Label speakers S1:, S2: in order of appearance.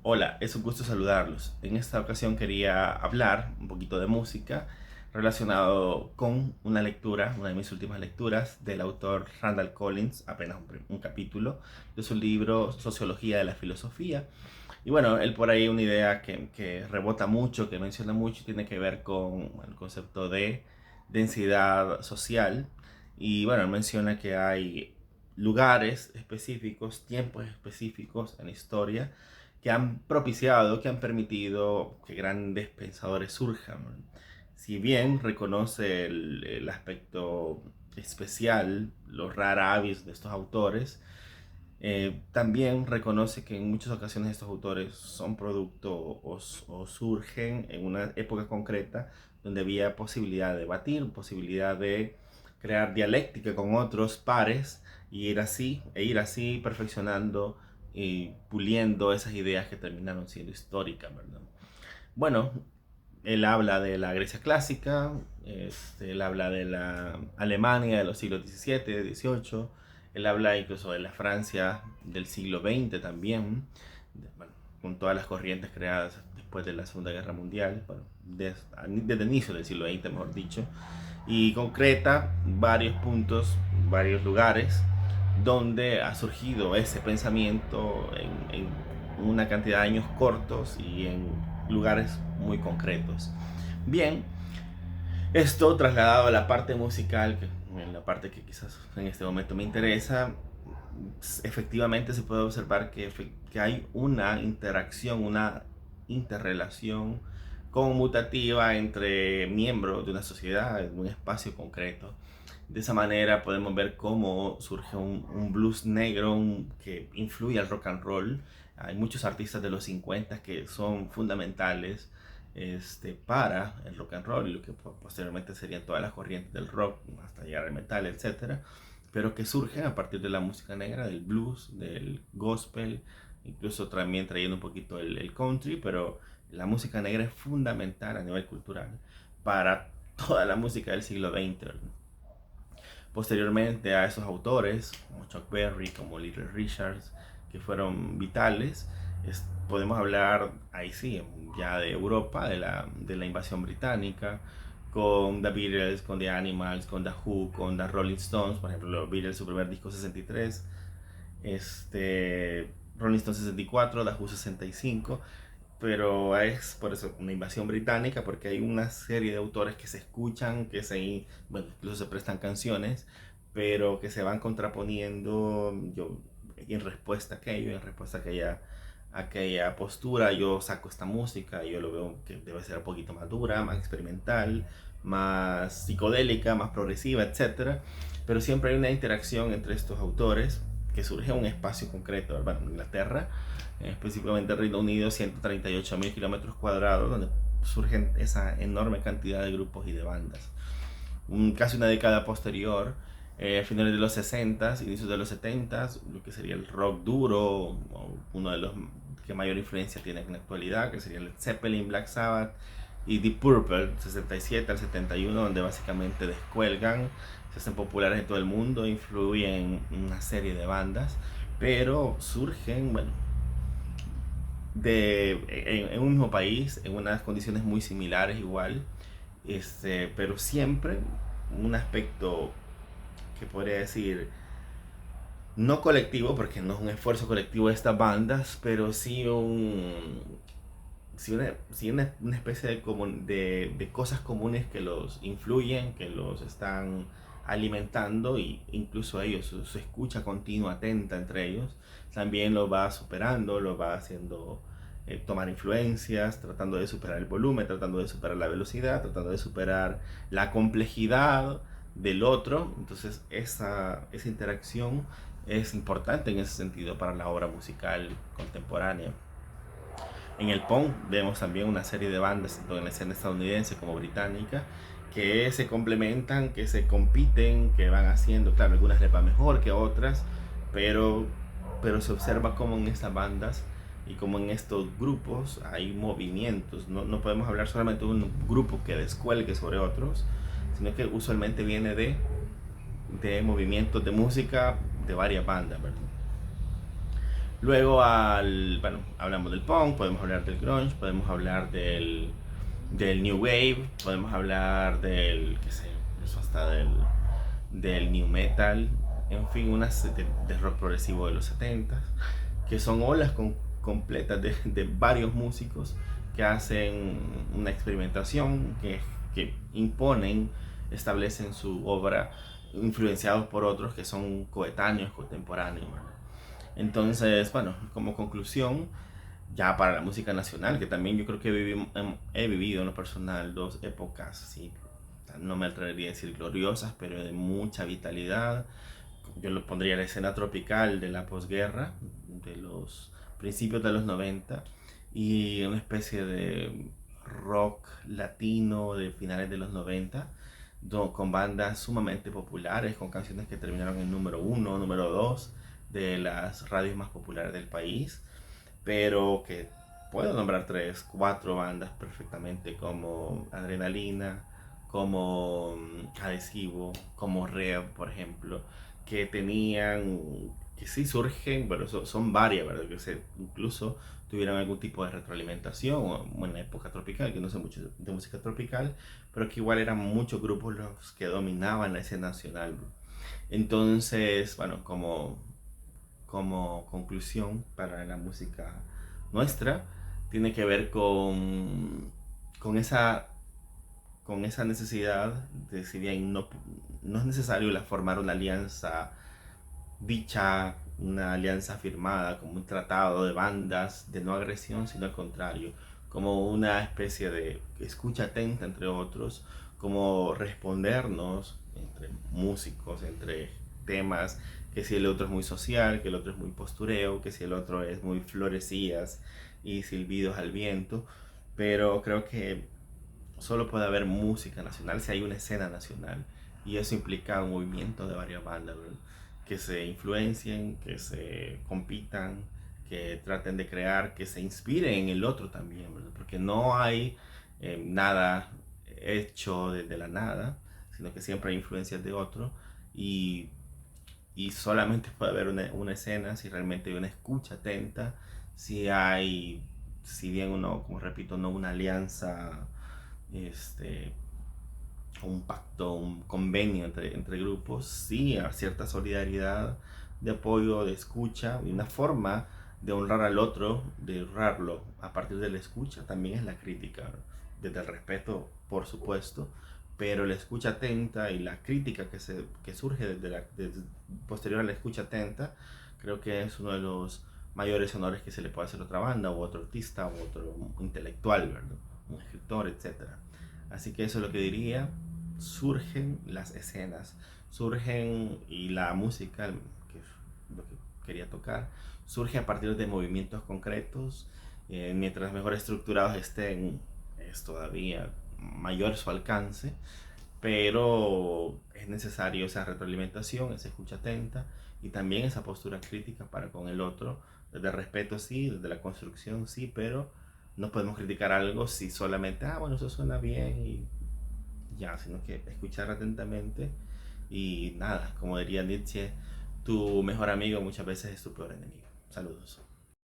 S1: Hola, es un gusto saludarlos. En esta ocasión quería hablar un poquito de música relacionado con una lectura, una de mis últimas lecturas del autor Randall Collins, apenas un capítulo de su libro Sociología de la Filosofía. Y bueno, él por ahí una idea que rebota mucho, que menciona mucho, tiene que ver con el concepto de densidad social. Y bueno, él menciona que hay lugares específicos, tiempos específicos en la historia que han propiciado, que han permitido que grandes pensadores surjan. Si bien reconoce el aspecto especial, los rara avis de estos autores, también reconoce que en muchas ocasiones estos autores son producto o surgen en una época concreta donde había posibilidad de debatir, posibilidad de crear dialéctica con otros pares y ir así perfeccionando y puliendo esas ideas que terminaron siendo históricas, ¿verdad? Bueno, él habla de la Grecia clásica, él habla de la Alemania de los siglos XVII, XVIII, él habla incluso de la Francia del siglo XX también, bueno, con todas las corrientes creadas después de la Segunda Guerra Mundial, bueno, desde el inicio del siglo XX, mejor dicho, y concreta varios puntos, varios lugares donde ha surgido ese pensamiento en una cantidad de años cortos y en lugares muy concretos. Bien, esto trasladado a la parte musical, que en la parte que quizás en este momento me interesa, efectivamente se puede observar que hay una interacción, una interrelación conmutativa entre miembros de una sociedad en un espacio concreto. De esa manera podemos ver cómo surge un blues negro que influye al rock and roll. Hay muchos artistas de los 50 que son fundamentales para el rock and roll y lo que posteriormente serían todas las corrientes del rock hasta llegar al metal, etcétera, pero que surgen a partir de la música negra, del blues, del gospel, incluso también trayendo un poquito el country, pero la música negra es fundamental a nivel cultural para toda la música del siglo XX. Posteriormente a esos autores, como Chuck Berry, como Little Richards, que fueron vitales, podemos hablar, ahí sí, ya de Europa, de la invasión británica, con The Beatles, con The Animals, con The Who, con The Rolling Stones, por ejemplo, los Beatles, su primer disco 63, Rolling Stones 64, The Who 65, pero es por eso una invasión británica, porque hay una serie de autores que se escuchan, bueno, incluso se prestan canciones, pero que se van contraponiendo en respuesta a aquello, en respuesta a aquella postura, yo saco esta música, yo lo veo que debe ser un poquito más dura, más experimental, más psicodélica, más progresiva, etcétera. Pero siempre hay una interacción entre estos autores que surge en un espacio concreto, bueno, en Inglaterra, específicamente el Reino Unido, 138.000 kilómetros cuadrados, donde surgen esa enorme cantidad de grupos y de bandas. Casi una década posterior, finales de los 60, inicios de los 70, lo que sería el rock duro, o uno de los que mayor influencia tiene en la actualidad, que sería Led Zeppelin, Black Sabbath y Deep Purple, 67 al 71, donde básicamente descuelgan, se hacen populares en todo el mundo, influyen en una serie de bandas, pero surgen, bueno, en un mismo país, en unas condiciones muy similares igual, pero siempre un aspecto que podría decir no colectivo, porque no es un esfuerzo colectivo de estas bandas, pero sí una especie de cosas comunes que los influyen, que los están alimentando, y incluso ellos, su escucha continua, atenta entre ellos, también lo va superando, lo va haciendo tomar influencias, tratando de superar el volumen, tratando de superar la velocidad, tratando de superar la complejidad del otro. Entonces esa interacción es importante en ese sentido para la obra musical contemporánea. En el punk vemos también una serie de bandas, tanto en la escena estadounidense como británica, que se complementan, que se compiten, que van haciendo, claro, algunas les va mejor que otras, pero, pero se observa como en estas bandas y como en estos grupos hay movimientos. No podemos hablar solamente de un grupo que descuelgue sobre otros, sino que usualmente viene de movimientos de música de varias bandas, ¿verdad? Luego bueno, hablamos del punk, podemos hablar del grunge, podemos hablar del new wave, podemos hablar del, qué sé, eso hasta del new metal, en fin, de rock progresivo de los 70, que son olas completas de varios músicos que hacen una experimentación, que imponen, establecen su obra influenciados por otros que son coetáneos, contemporáneos. Entonces, bueno, como conclusión, ya para la música nacional, que también yo creo que he vivido en lo personal dos épocas, así, no me atrevería a decir gloriosas, pero de mucha vitalidad. Yo lo pondría la escena tropical de la posguerra, de los principios de los 90, y una especie de rock latino de finales de los 90, con bandas sumamente populares, con canciones que terminaron en número uno, número dos de las radios más populares del país, pero que puedo nombrar tres, cuatro bandas perfectamente, como Adrenalina, como Adhesivo, como Red, por ejemplo, que tenían, que sí surgen, pero son varias, ¿verdad? Incluso tuvieron algún tipo de retroalimentación o en la época tropical, que no sé mucho de música tropical, pero que igual eran muchos grupos los que dominaban la escena nacional. Entonces, bueno, como conclusión para la música nuestra, tiene que ver con esa, con esa necesidad de, si bien no es necesario formar una alianza dicha, una alianza firmada, como un tratado de bandas de no agresión, sino al contrario, como una especie de escucha atenta entre otros, como respondernos entre músicos, entre temas, que si el otro es muy social, que el otro es muy postureo, que si el otro es muy florecillas y silbidos al viento, pero creo que solo puede haber música nacional si hay una escena nacional, y eso implica un movimiento de varias bandas, ¿verdad? Que se influencien, que se compitan, que traten de crear, que se inspiren en el otro también, ¿verdad? Porque no hay nada hecho desde la nada, sino que siempre hay influencias de otro, y, y solamente puede haber una escena si realmente hay una escucha atenta, si hay, si bien uno, como repito, no una alianza, este, un pacto, un convenio entre grupos, sí, a cierta solidaridad, de apoyo, de escucha, y una forma de honrar al otro, de honrarlo a partir de la escucha, también es la crítica, desde el respeto, por supuesto, pero la escucha atenta y la crítica que surge posterior a la escucha atenta, creo que es uno de los mayores honores que se le puede hacer a otra banda, o otro artista, o otro intelectual, ¿verdad? Un escritor, etcétera. Así que eso es lo que diría. Surgen las escenas, surgen, y la música, que es lo que quería tocar, surge a partir de movimientos concretos. Mientras mejor estructurados estén, es todavía mayor su alcance, pero es necesario esa retroalimentación, esa escucha atenta, y también esa postura crítica para con el otro, desde el respeto sí, desde la construcción sí, pero no podemos criticar algo si solamente, bueno, eso suena bien y ya, sino que escuchar atentamente. Y nada, como diría Nietzsche, tu mejor amigo muchas veces es tu peor enemigo. Saludos.